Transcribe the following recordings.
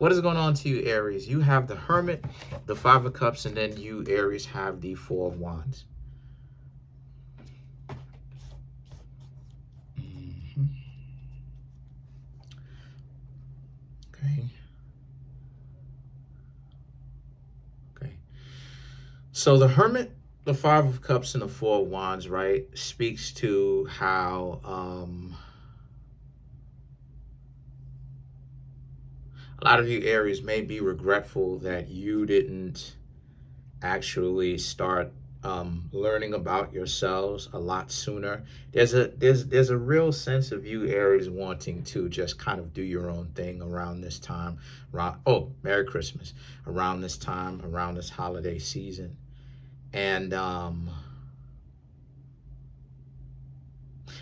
what is going on to you, Aries? You have the Hermit, the Five of Cups, and then you, Aries, have the Four of Wands. Okay. Okay. So the Hermit, the Five of Cups, and the Four of Wands, right, speaks to how a lot of you Aries may be regretful that you didn't actually start learning about yourselves a lot sooner. There's a real sense of you Aries wanting to just kind of do your own thing around this time. Around, oh, Merry Christmas! Around this time, around this holiday season, and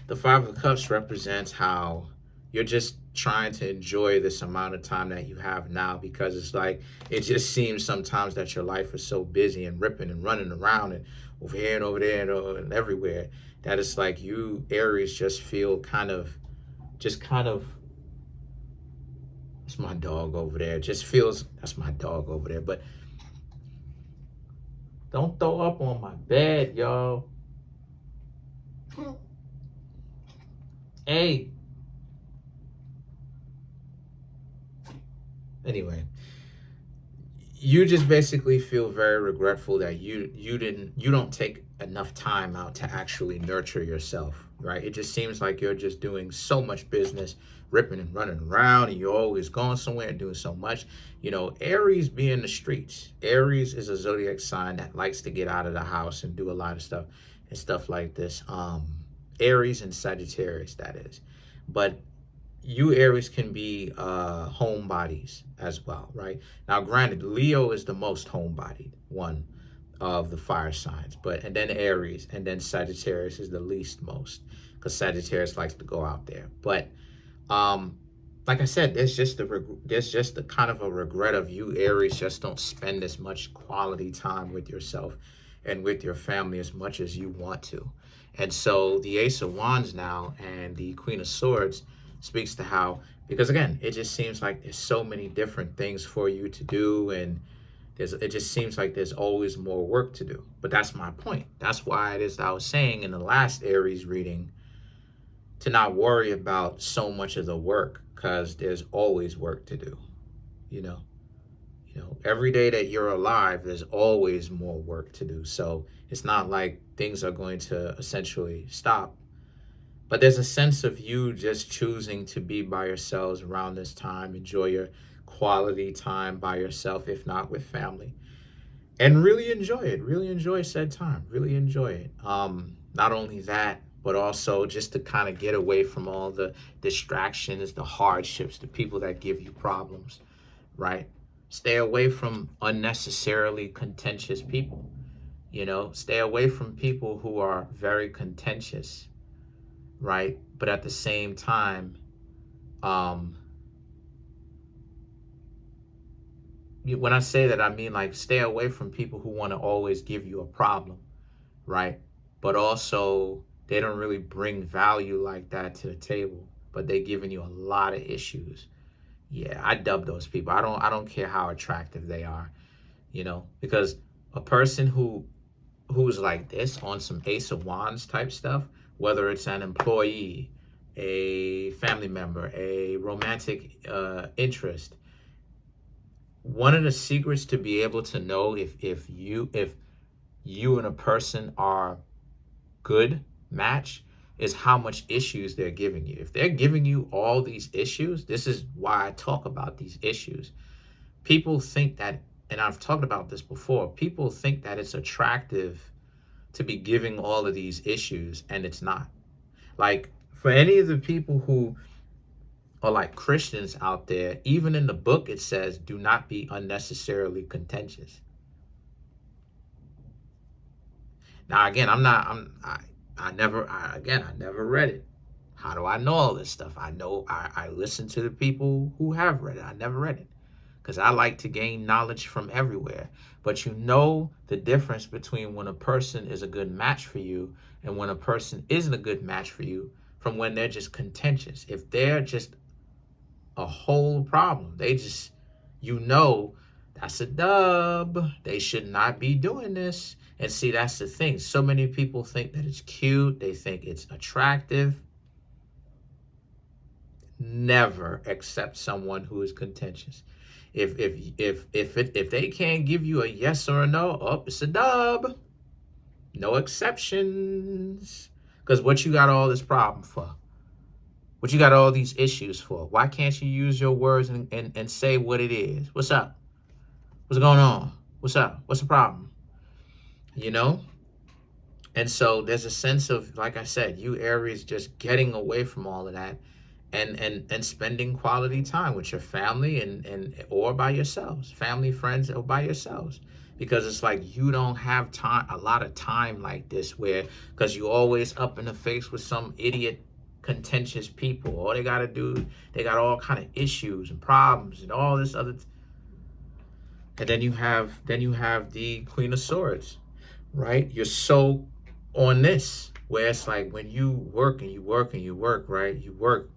the Five of Cups represents how you're just trying to enjoy this amount of time that you have now, because it's like it just seems sometimes that your life is so busy and ripping and running around and over here and over there and everywhere, that it's like you Aries just feel kind of it's my dog over there, just feels, that's my dog over there, but don't throw up on my bed, y'all. Hey. Anyway, you just basically feel very regretful that you don't take enough time out to actually nurture yourself, right? It just seems like you're just doing so much business, ripping and running around, and you're always going somewhere and doing so much. Aries be in the streets. Aries is a zodiac sign that likes to get out of the house and do a lot of stuff and stuff like this. Aries and Sagittarius, that is. But you Aries can be homebodies as well, right? Now, granted, Leo is the most homebodied one of the fire signs, and then Aries, and then Sagittarius is the least most, because Sagittarius likes to go out there. But like I said, there's just a kind of a regret of you Aries just don't spend as much quality time with yourself and with your family as much as you want to. And so the Ace of Wands now and the Queen of Swords speaks to how, because again, it just seems like there's so many different things for you to do, and it just seems like there's always more work to do. But that's my point. That's why it is I was saying in the last Aries reading to not worry about so much of the work, because there's always work to do. Every day that you're alive, there's always more work to do. So it's not like things are going to essentially stop. But there's a sense of you just choosing to be by yourselves around this time, enjoy your quality time by yourself, if not with family, and really enjoy said time, really enjoy it. Not only that, but also just to kind of get away from all the distractions, the hardships, the people that give you problems, right? Stay away from unnecessarily contentious people, stay away from people who are very contentious, right? But at the same time, when I say that, I mean like stay away from people who want to always give you a problem, right? But also they don't really bring value like that to the table, but they're giving you a lot of issues. Yeah, I dub those people. I don't care how attractive they are, because a person who's like this on some Ace of Wands type stuff, whether it's an employee, a family member, a romantic interest, one of the secrets to be able to know if you and a person are good match is how much issues they're giving you. If they're giving you all these issues, this is why I talk about these issues. People think that, and I've talked about this before, people think that it's attractive to be giving all of these issues, and it's not. Like, for any of the people who are like Christians out there, even in the book it says, do not be unnecessarily contentious. Now, again, I never read it. How do I know all this stuff? I listen to the people who have read it. I never read it because I like to gain knowledge from everywhere. But you know the difference between when a person is a good match for you and when a person isn't a good match for you, from when they're just contentious. If they're just a whole problem, they just You know, that's a dub. They should not be doing this. And see, that's the thing. So many people think that it's cute. They think it's attractive. Never accept someone who is contentious. If they can't give you a yes or a no, oh, it's a dub. No exceptions. Because what you got all this problem for? What you got all these issues for? Why can't you use your words and say what it is? What's up? What's going on? What's up? What's the problem? You know? And so there's a sense of, like I said, you Aries just getting away from all of that and spending quality time with your family and or by yourselves, family, friends, or by yourselves. Because it's like you don't have time, a lot of time like this where, because you always up in the face with some idiot contentious people. All they gotta do, they got all kind of issues and problems and all this other. And then you have the Queen of Swords, right? You're so on this where it's like when you work and you work and you work, right? You work,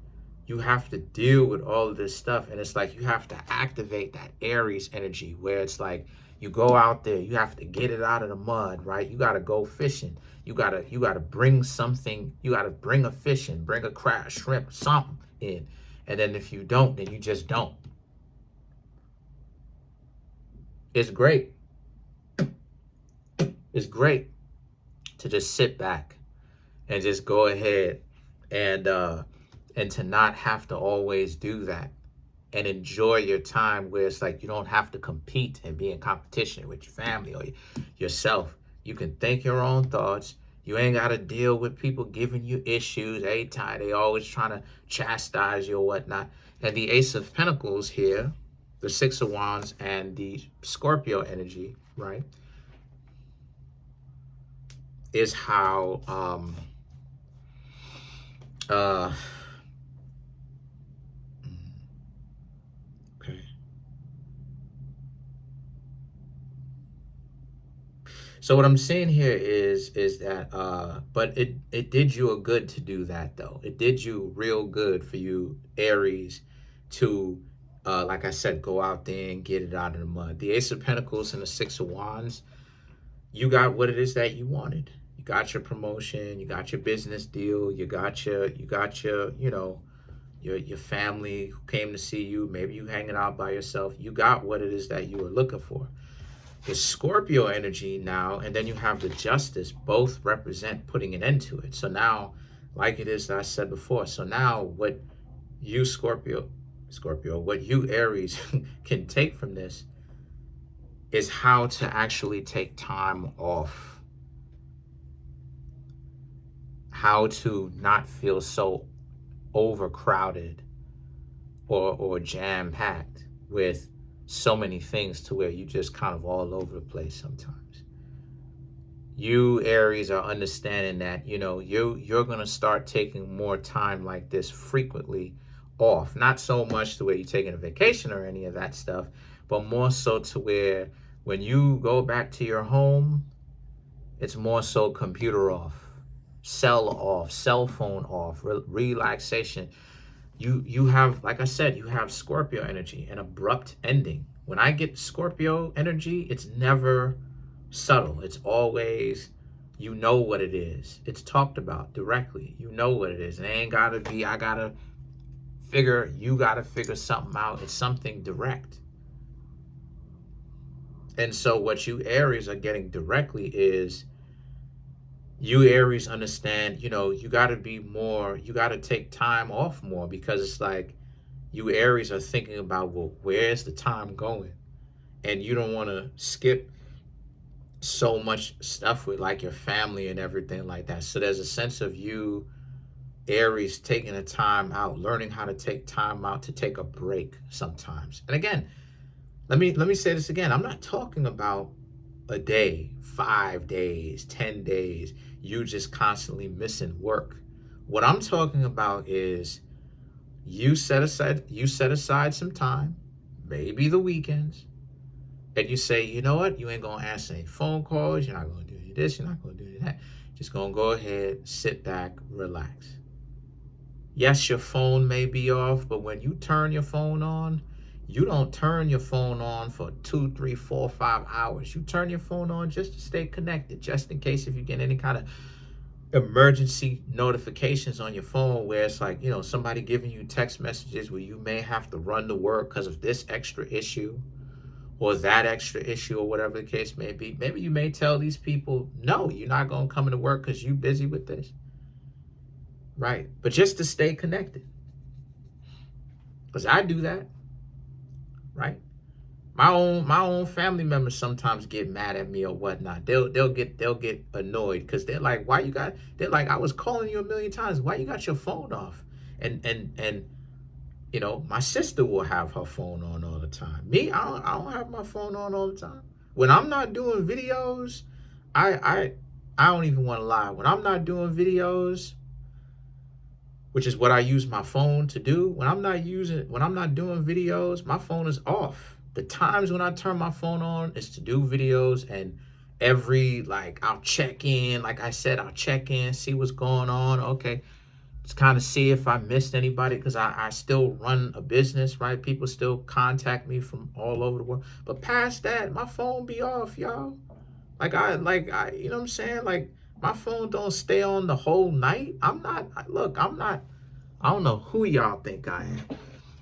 you have to deal with all of this stuff, and it's like you have to activate that Aries energy where it's like you go out there, you have to get it out of the mud, right? You got to go fishing. You got to bring something, you got to bring a fish in, bring a crab, shrimp, something in. And then if you don't, then you just don't. It's great. It's great to just sit back and just go ahead and to not have to always do that and enjoy your time where it's like you don't have to compete and be in competition with your family or yourself. You can think your own thoughts. You ain't got to deal with people giving you issues every time. They always trying to chastise you or whatnot. And the Ace of Pentacles here, the Six of Wands, and the Scorpio energy, right, is how okay. So what I'm saying here is that but it did you a good to do that though. It did you real good for you Aries to like I said, go out there and get it out of the mud. The Ace of Pentacles and the Six of Wands, you got what it is that you wanted. You got your promotion, you got your business deal, you got your you know, your family who came to see you, maybe you hanging out by yourself. You got what it is that you were looking for. The Scorpio energy now, and then you have the Justice, both represent putting an end to it. So now, like it is that I said before, so now what you Scorpio, what you Aries can take from this is how to actually take time off. How to not feel so overcrowded or jam-packed with so many things to where you just kind of all over the place sometimes. You Aries are understanding that, you know, you're going to start taking more time like this frequently off. Not so much to where you're taking a vacation or any of that stuff, but more so to where when you go back to your home, it's more so computer off, cell phone off, relaxation. You have, like I said, you have Scorpio energy, an abrupt ending. When I get Scorpio energy, it's never subtle. It's always, you know what it is. It's talked about directly. You know what it is. And it ain't gotta be, you gotta figure something out. It's something direct. And so what you Aries are getting directly is, you Aries understand, you know, you got to be more, you got to take time off more, because it's like you Aries are thinking about, well, where's the time going? And you don't want to skip so much stuff with like your family and everything like that. So there's a sense of you Aries taking a time out, learning how to take time out to take a break sometimes. And again, let me say this again. I'm not talking about a day, 5 days, 10 days, you just constantly missing work. What I'm talking about is you set aside some time, maybe the weekends, and you say, you know what, you ain't gonna answer any phone calls, you're not gonna do any of this, you're not gonna do any of that. Just gonna go ahead, sit back, relax. Yes, your phone may be off, but when you turn your phone on, You don't turn your phone on for 2, 3, 4, 5 hours. You turn your phone on just to stay connected, just in case if you get any kind of emergency notifications on your phone where it's like, somebody giving you text messages where you may have to run to work because of this extra issue or that extra issue or whatever the case may be. Maybe you may tell these people, no, you're not going to come into work because you're busy with this. Right. But just to stay connected. Because I do that. Right. My own family members sometimes get mad at me or whatnot. They'll get annoyed because they're like, they're like, I was calling you a million times. Why you got your phone off? And my sister will have her phone on all the time. Me, I don't have my phone on all the time. When I'm not doing videos, I don't even want to lie. When I'm not doing videos, which is what I use my phone to do, when I'm not doing videos, my phone is off. The times when I turn my phone on is to do videos, and I'll check in. Like I said, I'll check in, see what's going on. Okay. Just kind of see if I missed anybody, because I still run a business, right? People still contact me from all over the world. But past that, my phone be off, y'all. You know what I'm saying? Like, my phone don't stay on the whole night. I don't know who y'all think I am.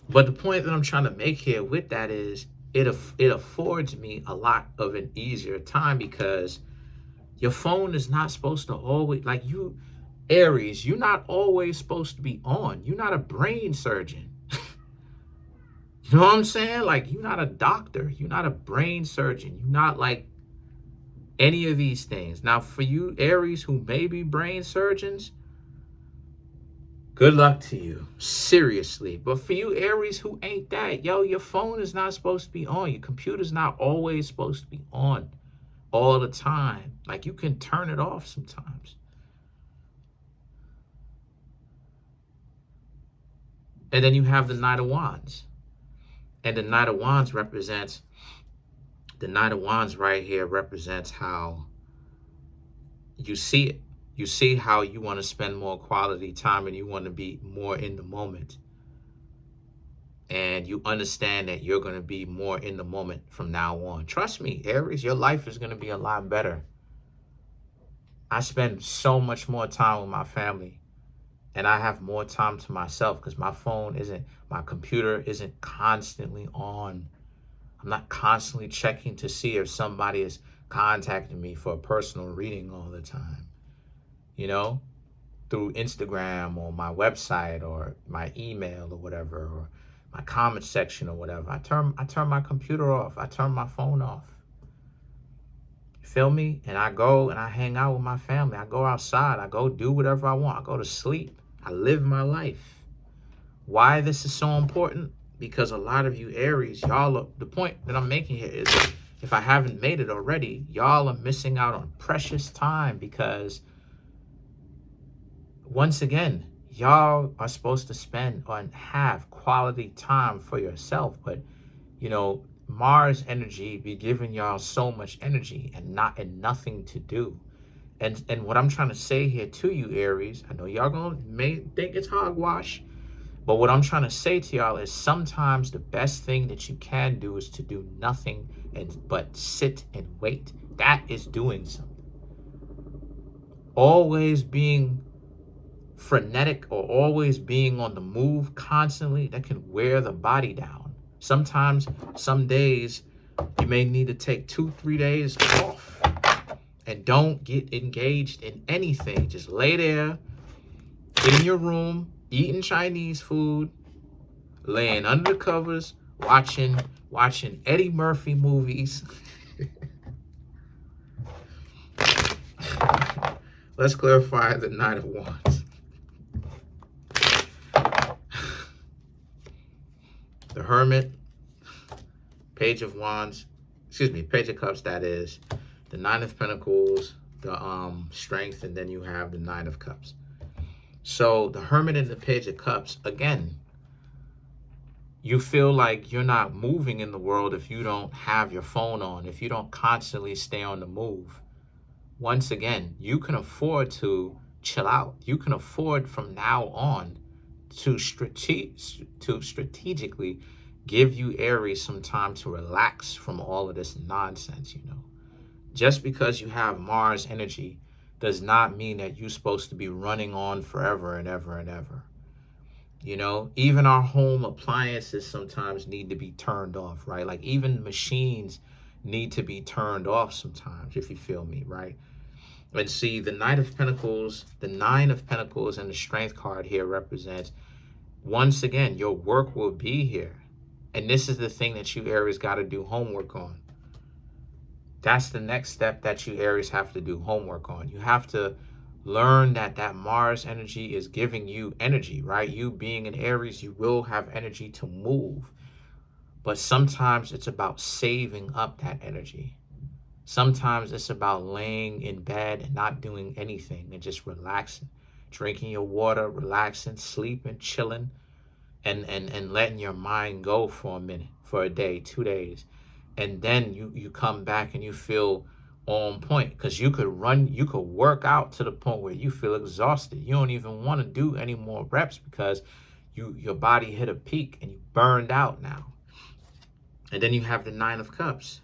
But the point that I'm trying to make here with that is it affords me a lot of an easier time, because your phone is not supposed to always, like, Aries, you're not always supposed to be on. You're not a brain surgeon. You know what I'm saying? Like, you're not a doctor. You're not a brain surgeon. You're not like any of these things. Now, for you Aries who may be brain surgeons, good luck to you. Seriously. But for you Aries who ain't that, your phone is not supposed to be on. Your computer's not always supposed to be on all the time. Like, you can turn it off sometimes. And then you have the Knight of Wands. And the Knight of Wands right here represents how you see it. You see how you want to spend more quality time and you want to be more in the moment. And you understand that you're going to be more in the moment from now on. Trust me, Aries, your life is going to be a lot better. I spend so much more time with my family. And I have more time to myself because my computer isn't constantly on. I'm not constantly checking to see if somebody is contacting me for a personal reading all the time, through Instagram or my website or my email or whatever, or my comment section or whatever. I turn my computer off. I turn my phone off. Feel me? And I go and I hang out with my family. I go outside. I go do whatever I want. I go to sleep. I live my life. Why this is so important? Because a lot of you Aries, the point that I'm making here is, if I haven't made it already, y'all are missing out on precious time, because once again, y'all are supposed to spend and have quality time for yourself. But, Mars energy be giving y'all so much energy and nothing to do. And what I'm trying to say here to you, Aries, I know y'all may think it's hogwash, but what I'm trying to say to y'all is sometimes the best thing that you can do is to do nothing but sit and wait. That is doing something. Always being frenetic or always being on the move constantly, that can wear the body down. Sometimes, some days, you may need to take 2-3 days off. And don't get engaged in anything. Just lay there in your room, eating Chinese food, laying under the covers, watching Eddie Murphy movies. Let's clarify the Knight of Wands. The Hermit, Page of Wands, Page of Cups, that is. The Nine of Pentacles, the Strength, and then you have the Nine of Cups. So the Hermit and the Page of Cups, again, you feel like you're not moving in the world if you don't have your phone on, if you don't constantly stay on the move. Once again, you can afford to chill out. You can afford from now on to strategically give you, Aries, some time to relax from all of this nonsense, Just because you have Mars energy does not mean that you're supposed to be running on forever and ever and ever. Even our home appliances sometimes need to be turned off, right? Like even machines need to be turned off sometimes, if you feel me, right? And see, the Nine of Pentacles and the Strength card here represents, once again, your work will be here. And this is the thing that you, Aries, got to do homework on. That's the next step that you, Aries, have to do homework on. You have to learn that Mars energy is giving you energy, right? You being an Aries, you will have energy to move. But sometimes it's about saving up that energy. Sometimes it's about laying in bed and not doing anything and just relaxing, drinking your water, relaxing, sleeping, chilling, and letting your mind go for a minute, for a day, 2 days. And then you come back and you feel on point, because you could work out to the point where you feel exhausted. You don't even want to do any more reps because your body hit a peak and you burned out now. And then you have the Nine of Cups.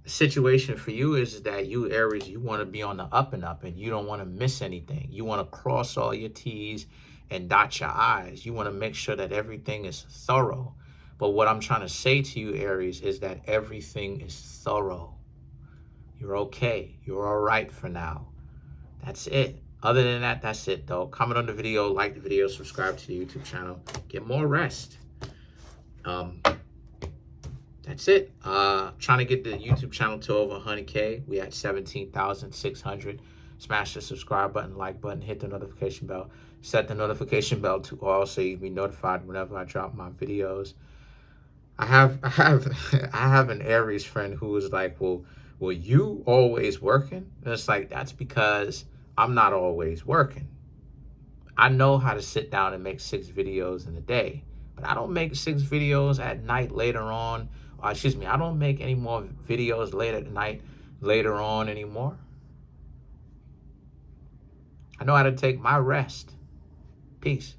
The situation for you is that you, Aries, you want to be on the up and up, and you don't want to miss anything. You want to cross all your T's and dot your I's. You want to make sure that everything is thorough. But what I'm trying to say to you, Aries, is that everything is thorough. You're okay. You're all right for now. That's it. Other than that, that's it, though. Comment on the video, like the video, subscribe to the YouTube channel. Get more rest. That's it. Trying to get the YouTube channel to over 100K. We at 17,600. Smash the subscribe button, like button, hit the notification bell. Set the notification bell to all so you can be notified whenever I drop my videos. I have an Aries friend who is like, well, you always working? And it's like, that's because I'm not always working. I know how to sit down and make 6 videos in a day, but I don't make 6 videos at night later on. Or excuse me, I don't make any more videos late at night later on anymore. I know how to take my rest. Peace.